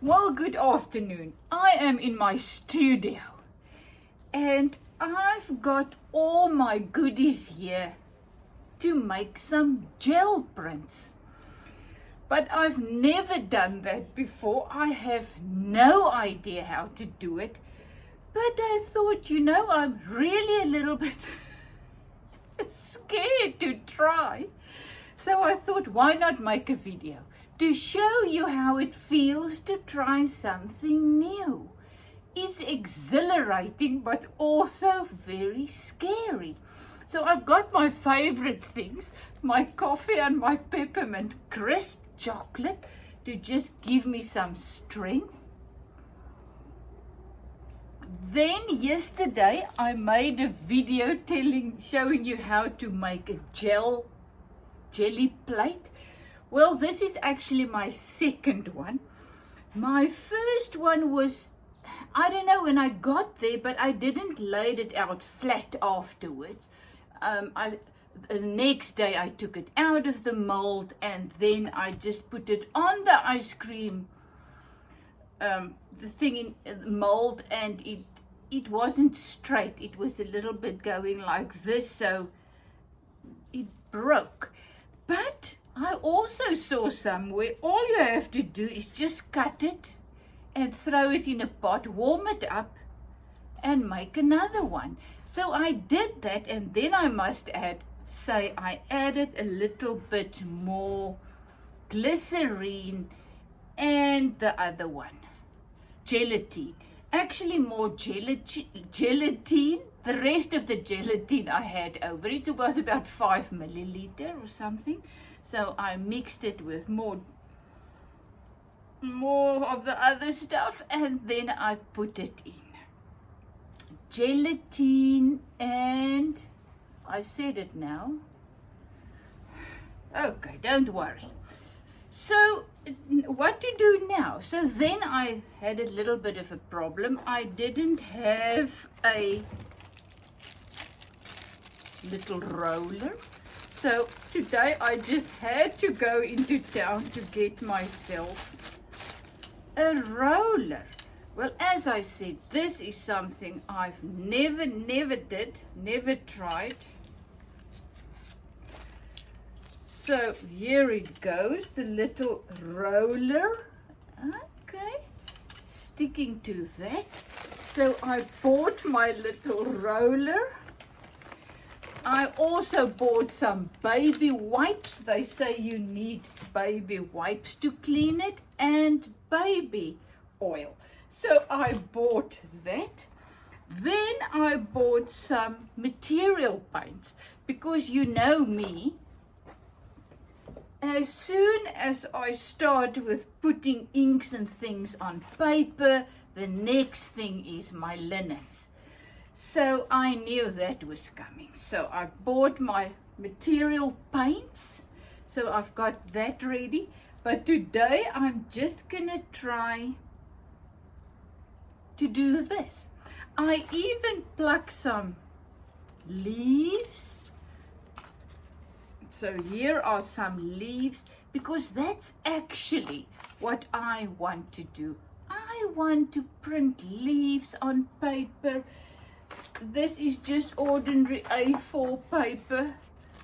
Well, good afternoon. I am in my studio and I've got all my goodies here to make some gel prints. But I've never done that before. I have no idea how to do it. But I thought, I'm really a little bit scared to try. So I thought, why not make a video to show you how it feels to try something new. It's exhilarating, but also very scary. So I've got my favorite things, my coffee and my peppermint crisp chocolate to just give me some strength. Then yesterday I made a video showing you how to make a Gelli Plate. Well, this is actually my second one. My first one was, I don't know when I got there, but I didn't lay it out flat afterwards. The next day I took it out of the mold and then I just put it on the ice cream the thing in the mold, and it wasn't straight. It was a little bit going like this, so it broke. But I also saw somewhere all you have to do is just cut it and throw it in a pot, warm it up and make another one. So I did that, and then I must say I added a little bit more glycerine and the other one, gelatin. Actually more gelatin. The rest of the gelatin I had over it. It was about 5 milliliter or something. So I mixed it with more of the other stuff, and then I put it in. Gelatin, and I said it now. Okay, don't worry. So what to do now? So then I had a little bit of a problem. I didn't have a little roller. So today I just had to go into town to get myself a roller. Well, as I said, this is something I've never tried. So here it goes, the little roller. Okay, sticking to that. So I bought my little roller. I also bought some baby wipes. They say you need baby wipes to clean it, and baby oil. So I bought that. Then I bought some material paints, because you know me, as soon as I start with putting inks and things on paper, the next thing is my linens. So I knew that was coming. So I bought my material paints. So I've got that ready. But today I'm just gonna try to do this. I even pluck some leaves. So here are some leaves, because that's actually what I want to do. I want to print leaves on paper. This is just ordinary A4 paper,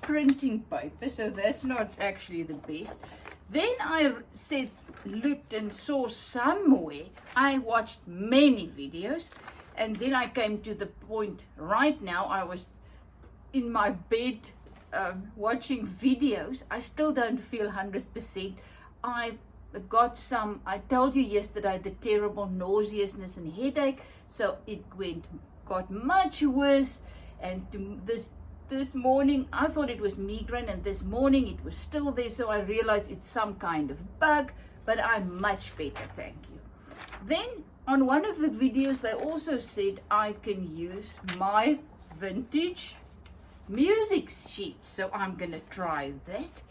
printing paper, so that's not actually the best. Then I looked and saw somewhere, I watched many videos, and then I came to the point right now. I was in my bed watching videos. I still don't feel 100%. I got some, I told you yesterday, the terrible nauseousness and headache, so it got much worse, and this morning I thought it was migraine, and this morning it was still there, so I realized it's some kind of bug, but I'm much better, thank you. Then on one of the videos they also said I can use my vintage music sheets, so I'm gonna try that.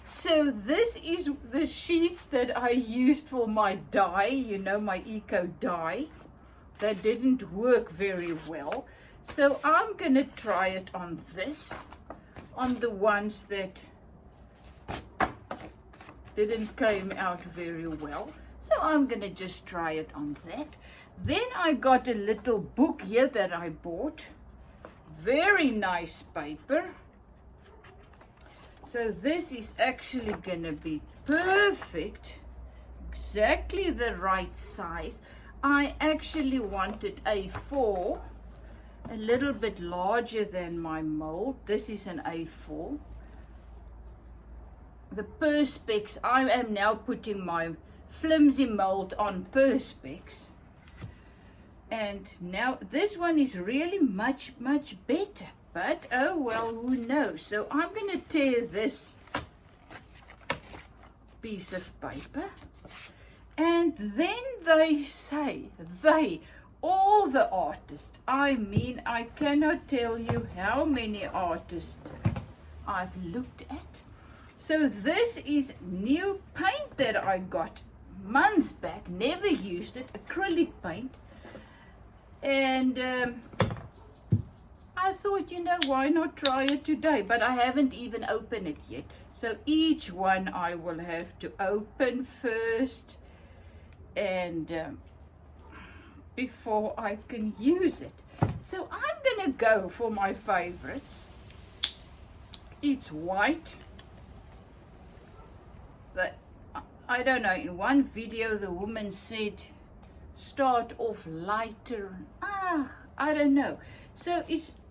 So this is the sheets that I used for my dye, my eco dye. That didn't work very well, so I'm gonna try it on the ones that didn't came out very well. So I'm going to just try it on that. Then I got a little book here that I bought. Very nice paper. So this is actually going to be perfect. Exactly the right size. I actually wanted A4. A little bit larger than my mold. This is an A4. The Perspex, I am now putting my flimsy mold on Perspex. And now this one is really much better. But oh well, who knows? So I'm going to tear this piece of paper. And then they say, all the artists, I mean, I cannot tell you how many artists I've looked at. So this is new paint that I got months back, never used it, acrylic paint. And I thought, you know, why not try it today? But I haven't even opened it yet. So each one I will have to open first and before I can use it. So I'm gonna go for my favorites. It's white. But I don't know, in one video the woman said start off lighter. I don't know. So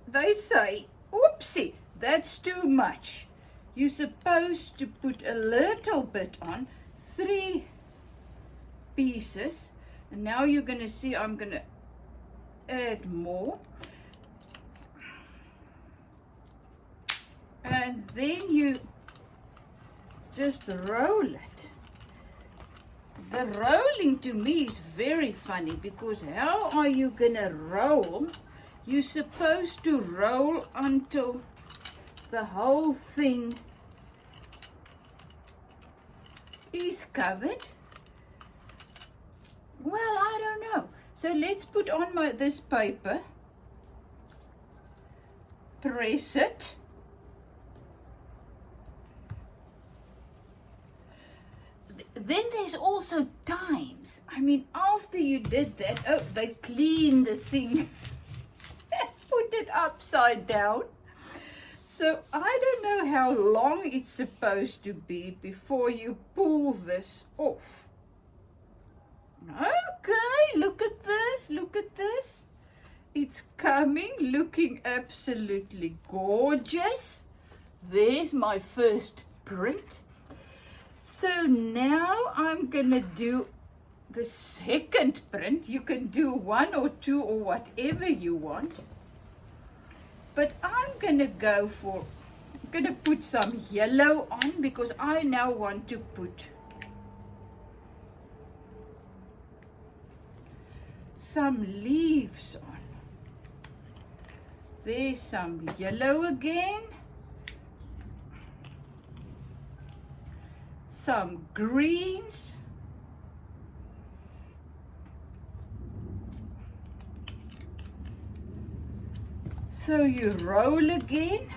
they say, oopsie, that's too much. You're supposed to put a little bit on, 3 pieces. And now you're going to see I'm going to add more. And then you just roll it. The rolling to me is very funny because how are you going to roll? You're supposed to roll until the whole thing is covered. Well, I don't know. So let's put on this paper, press it. Then there's also times. I mean, after you did that, oh, they cleaned the thing and put it upside down. So I don't know how long it's supposed to be before you pull this off. Okay, look at this, look at this. It's coming, looking absolutely gorgeous. There's my first print. So now I'm gonna do the second print. You can do 1 or 2 or whatever you want. But I'm gonna put some yellow on because I now want to put some leaves on. There's some yellow again. Some greens. So you roll again.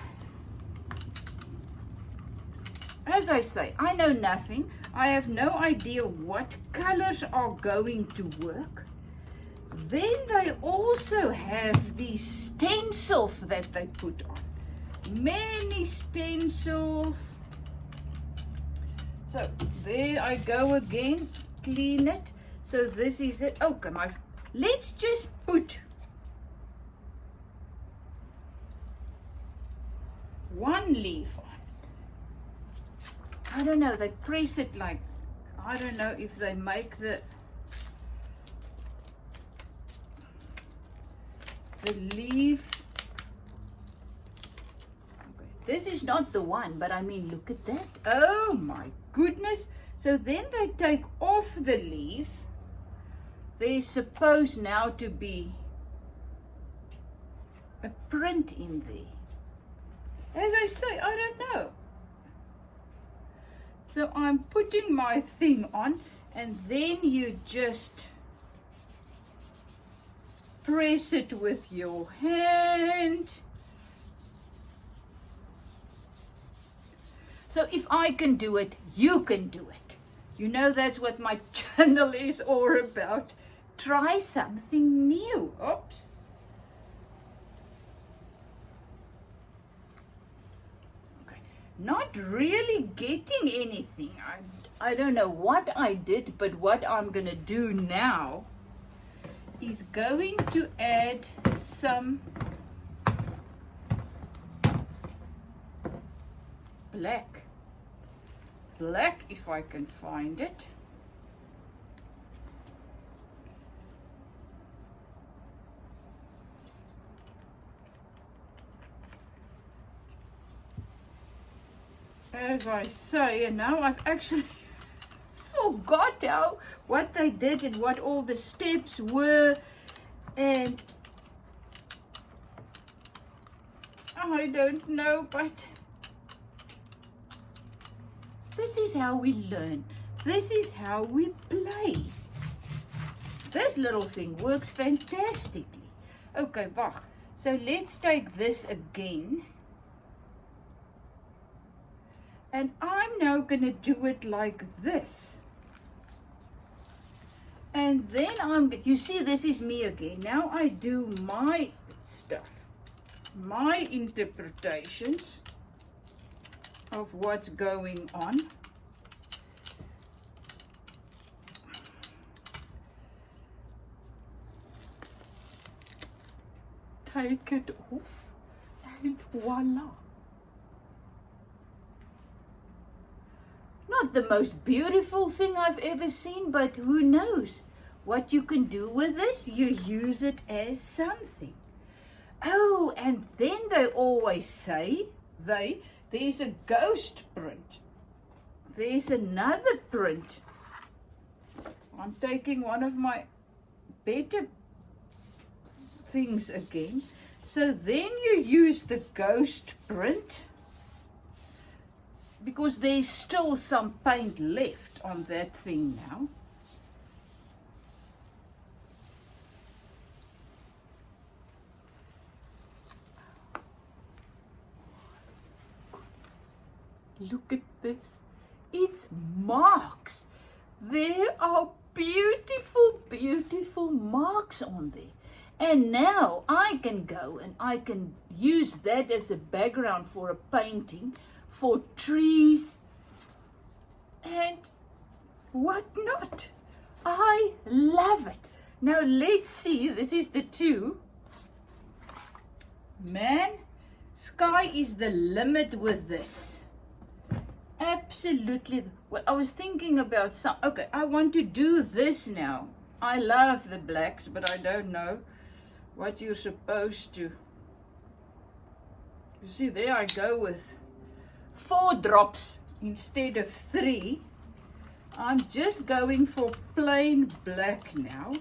As I say, I know nothing. I have no idea what colors are going to work. Then they also have these stencils that they put on. Many stencils. So there I go again, clean it. So this is it. Oh, come on. Let's just put 1 leaf on. I don't know, they press it like, I don't know if they make the leaf. Okay. This is not the one, but I mean, look at that. Oh my goodness. So then they take off the leaf. There's supposed now to be a print in there. As I say, I don't know. So I'm putting my thing on, and then you just press it with your hand. So if I can do it, you can do it. You know that's what my channel is all about. Try something new. Oops. Okay. Not really getting anything. I don't know what I did, but what I'm going to do now is going to add some black. Black, if I can find it. As I say, and now I've actually forgot what they did and what all the steps were, and I don't know, but this is how we learn. This is how we play. This little thing works fantastically. Okay, wacht. So let's take this again. And I'm now going to do it like this. And then you see, this is me again. Now I do my stuff, my interpretations of what's going on. Take it off and voila. Not the most beautiful thing I've ever seen, but who knows what you can do with this? You use it as something. Oh, and then they always say, there's a ghost print. There's another print. I'm taking one of my better things again. So then you use the ghost print, because there's still some paint left on that thing now. Look at this. It's marks. There are beautiful, beautiful marks on there. And now I can go and I can use that as a background for a painting, for trees and whatnot. I love it. Now let's see. This is the two. Man, sky is the limit with this. Absolutely. Well, I was thinking about some. Okay, I want to do this now. I love the blacks, but I don't know what you're supposed to. You see, there I go with 4 drops instead of 3. I'm just going for plain black now.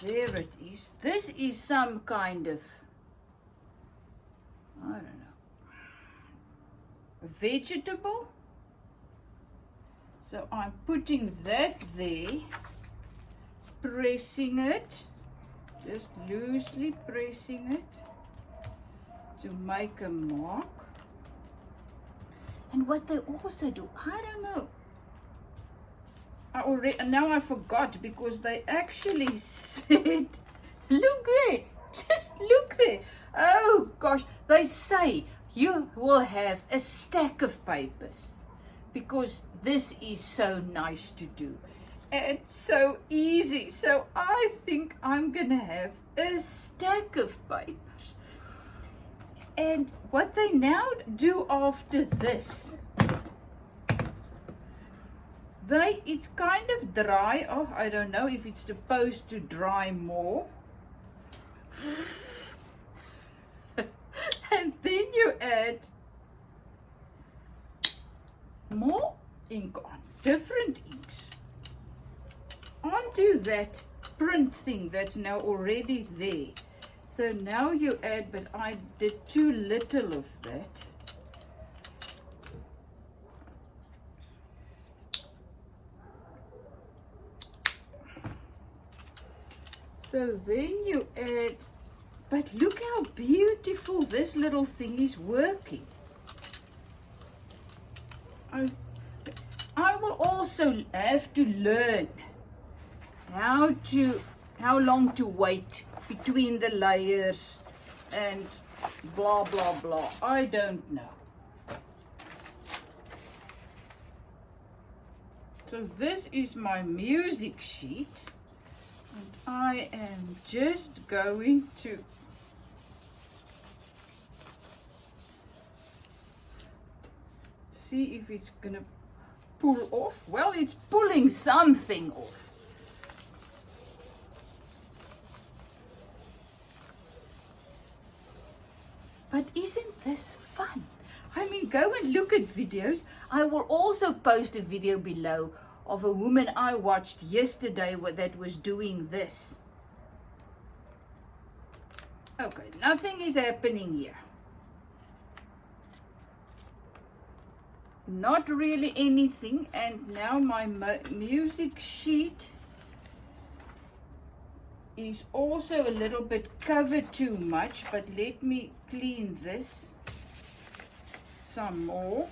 There it is. This is some kind of, I don't know, vegetable. So I'm putting that there, pressing it, just loosely pressing it to make a mark. And what they also do, I don't know. Now I forgot, because they actually said, look there, just look there. Oh gosh, they say you will have a stack of papers, because this is so nice to do. It's so easy. So I think I'm gonna have a stack of papers. And what they now do after this, it's kind of dry. Oh, I don't know if it's supposed to dry more. And then you add more ink on, different inks, onto that print thing that's now already there. So now you add, but I did too little of that. So then you add, but look how beautiful this little thing is working. I will also have to learn how long to wait between the layers and blah blah blah. I don't know. So this is my music sheet, and I am just going to see if it's gonna pull off. Well, it's pulling something off. But isn't this fun? I mean, go and look at videos. I will also post a video below of a woman I watched yesterday that was doing this. Okay, nothing is happening here. Not really anything. And now my music sheet is also a little bit covered too much, but let me clean this some more.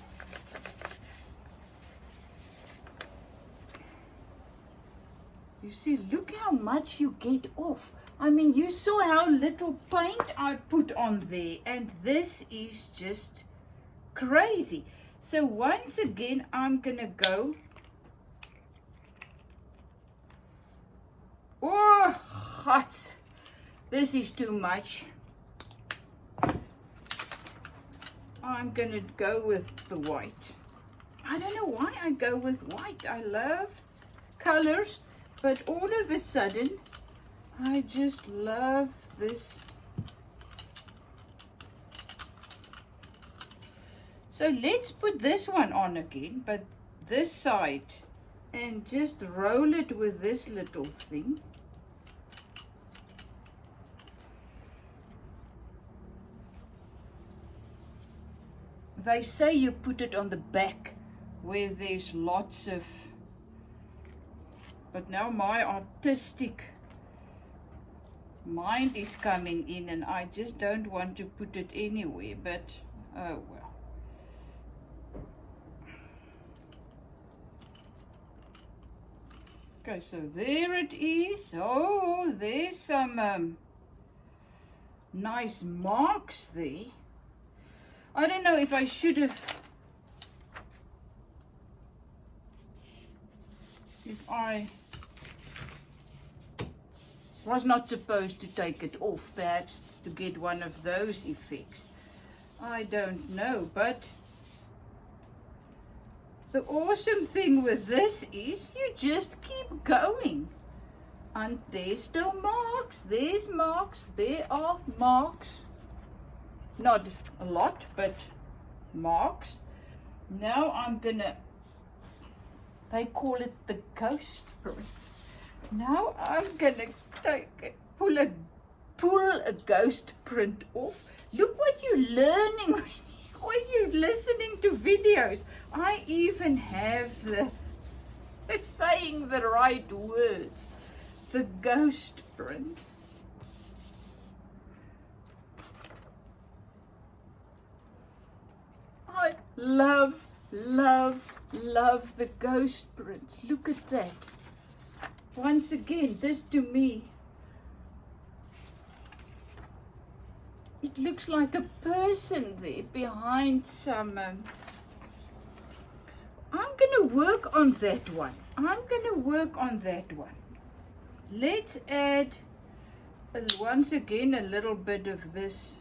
You see, look how much you get off. I mean, you saw how little paint I put on there, and this is just crazy. So once again, I'm gonna go. Oh, hot. This is too much. I'm gonna go with the white. I don't know why I go with white. I love colors, but all of a sudden, I just love this. So let's put this one on again, but this side, and just roll it with this little thing. They say you put it on the back where there's lots of, but now my artistic mind is coming in and I just don't want to put it anywhere, but oh well. Okay, so there it is. Oh, there's some nice marks there. I don't know if I should have, if I was not supposed to take it off, perhaps to get one of those effects. I don't know, but the awesome thing with this is you just keep going. And there's still marks, there's marks, there are marks. Not a lot, but marks. Now I'm gonna, they call it the ghost print. Now I'm gonna pull a ghost print off. Look what you're learning when you're listening to videos. I even have the saying the right words. The ghost print. I love, love, love the ghost prints. Look at that. Once again, this to me, it looks like a person there behind some. I'm going to work on that one. I'm going to work on that one. Let's add, once again, a little bit of this.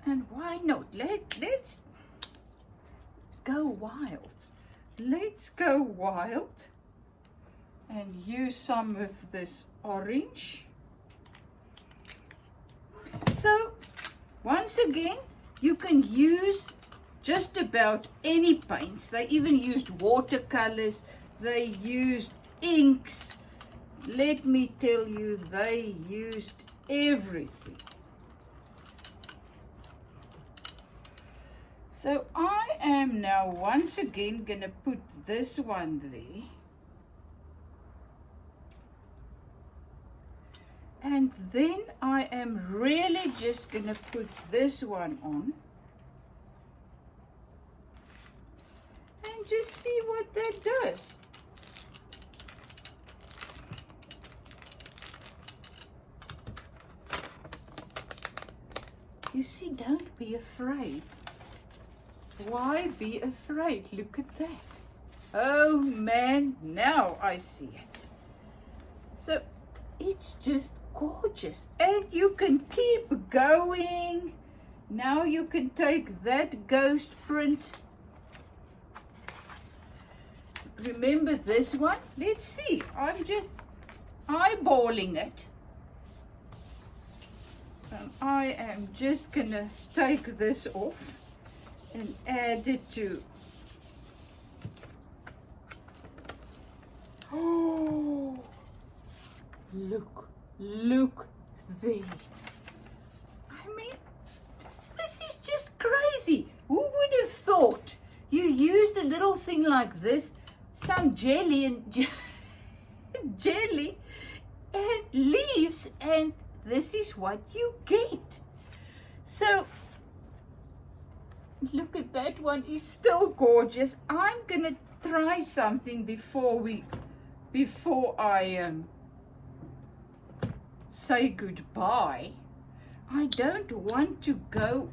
And why not? Let's go wild. Let's go wild and use some of this orange. So once again, you can use just about any paints. They even used watercolors. They used inks. Let me tell you, they used everything. So I am now once again going to put this one there. And then I am really just going to put this one on. And just see what that does. You see, don't be afraid. Why be afraid? Look at that. Oh man, now I see it. So it's just gorgeous. And you can keep going. Now you can take that ghost print. Remember this one? Let's see. I'm just eyeballing it. And I am just gonna take this off and add it to. Oh, look there. I mean, this is just crazy. Who would have thought you used a little thing like this, some jelly and jelly and leaves, and this is what you get. So look at that one, is still gorgeous. I'm gonna try something before I say goodbye. I don't want to go.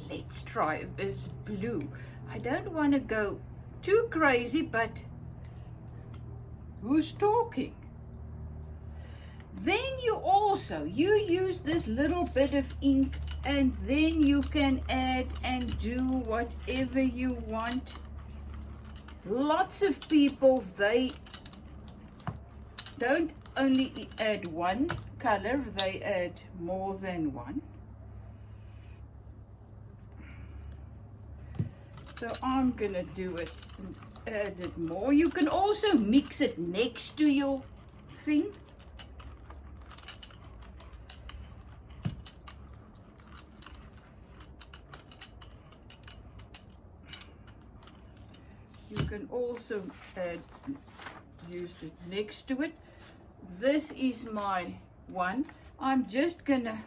Let's try this blue. I don't want to go too crazy, but who's talking? Then you use this little bit of ink, and then you can add and do whatever you want. Lots of people, they don't only add one color, they add more than one. So I'm gonna do it and add it more. You can also mix it next to your thing. You can also use it next to it. This is my one. I'm just gonna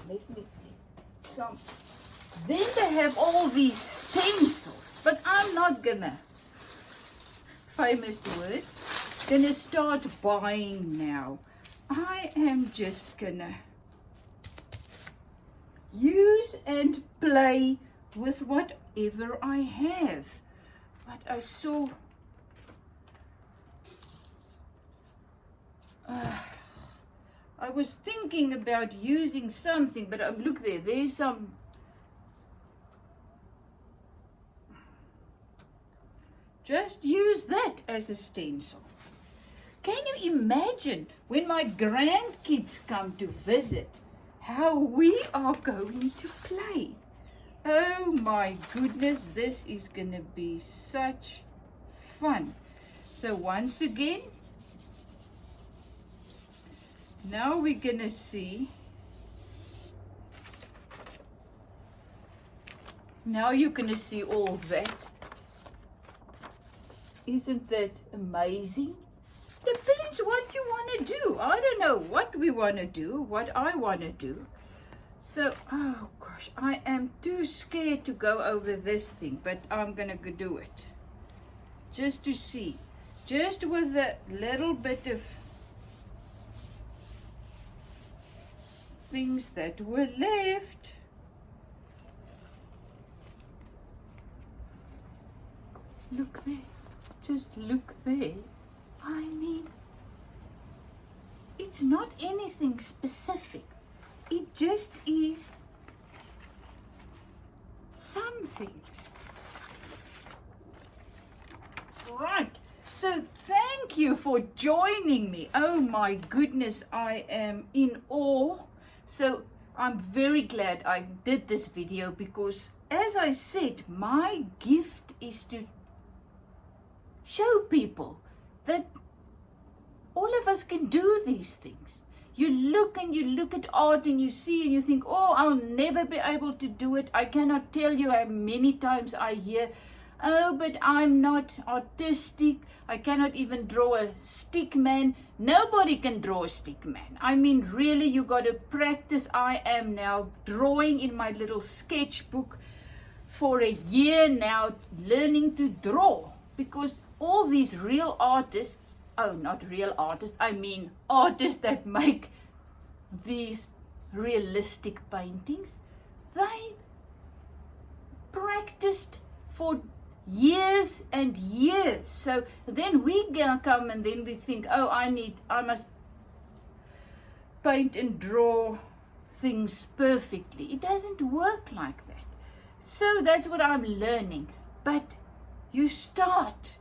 let me some. Then they have all these stencils, but I'm not gonna, famous word, gonna start buying now. I am just gonna use and play with whatever I have. But I saw I was thinking about using something, but look there, there's some. Just use that as a stencil. Can you imagine when my grandkids come to visit how we are going to play? Oh my goodness, this is going to be such fun. So once again, now we're going to see. Now you're going to see all that. Isn't that amazing? Depends what you want to do. I don't know what we want to do, what I want to do. So, oh gosh, I am too scared to go over this thing, but I'm going to do it. Just to see. Just with a little bit of things that were left. Look there. Just look there. I mean, it's not anything specific. It just is something. Right. So thank you for joining me. Oh my goodness, I am in awe. So I'm very glad I did this video because, as I said, my gift is to show people that all of us can do these things. You look and you look at art and you see and you think, oh, I'll never be able to do it. I cannot tell you how many times I hear, oh, but I'm not artistic. I cannot even draw a stick man. Nobody can draw a stick man. I mean, really, you got to practice. I am now drawing in my little sketchbook for a year now, learning to draw, because all these real artists, oh, not real artists, I mean artists that make these realistic paintings, they practiced for years and years. So then we come and then we think, oh, I must paint and draw things perfectly. It doesn't work like that. So that's what I'm learning. But you start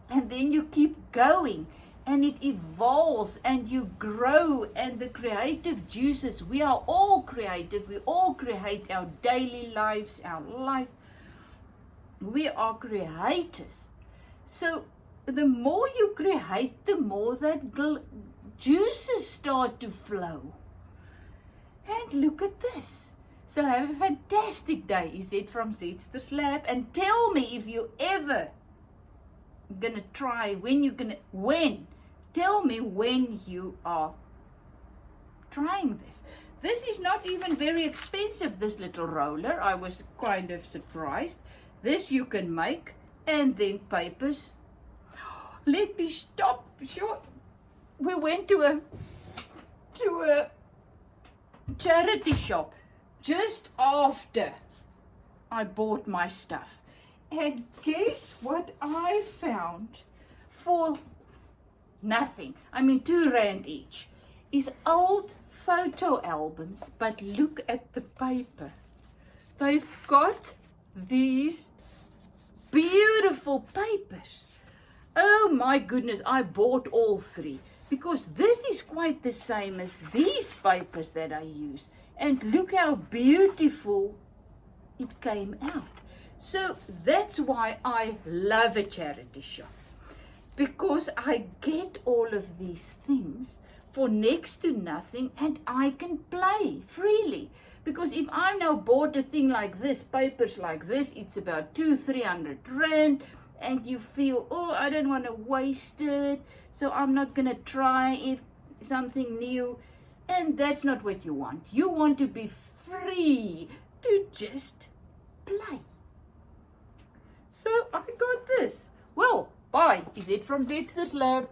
and then you keep going and it evolves and you grow, and the creative juices, we are all creative. We all create our daily lives, our life. We are creators. So the more you create, the more that juices start to flow. And look at this. So have a fantastic day, is it from Zetster's Lab? And tell me if you ever gonna try, tell me when you are trying this. This is not even very expensive, this little roller. I was kind of surprised. This you can make, and then papers. Let me stop. Sure. We went to a charity shop just after I bought my stuff. And guess what I found for nothing? I mean, R2 each. Is old photo albums, but look at the paper. They've got these beautiful papers. Oh my goodness, I bought all three because this is quite the same as these papers that I use. And look how beautiful it came out. So that's why I love a charity shop, because I get all of these things for next to nothing and I can play freely. Because if I now bought a thing like this, papers like this, it's about 200-300 rand, and you feel, oh, I don't want to waste it, so I'm not going to try something new. And that's not what you want. You want to be free to just play. So I got this. Well, bye. Is it from Zetster's Lab?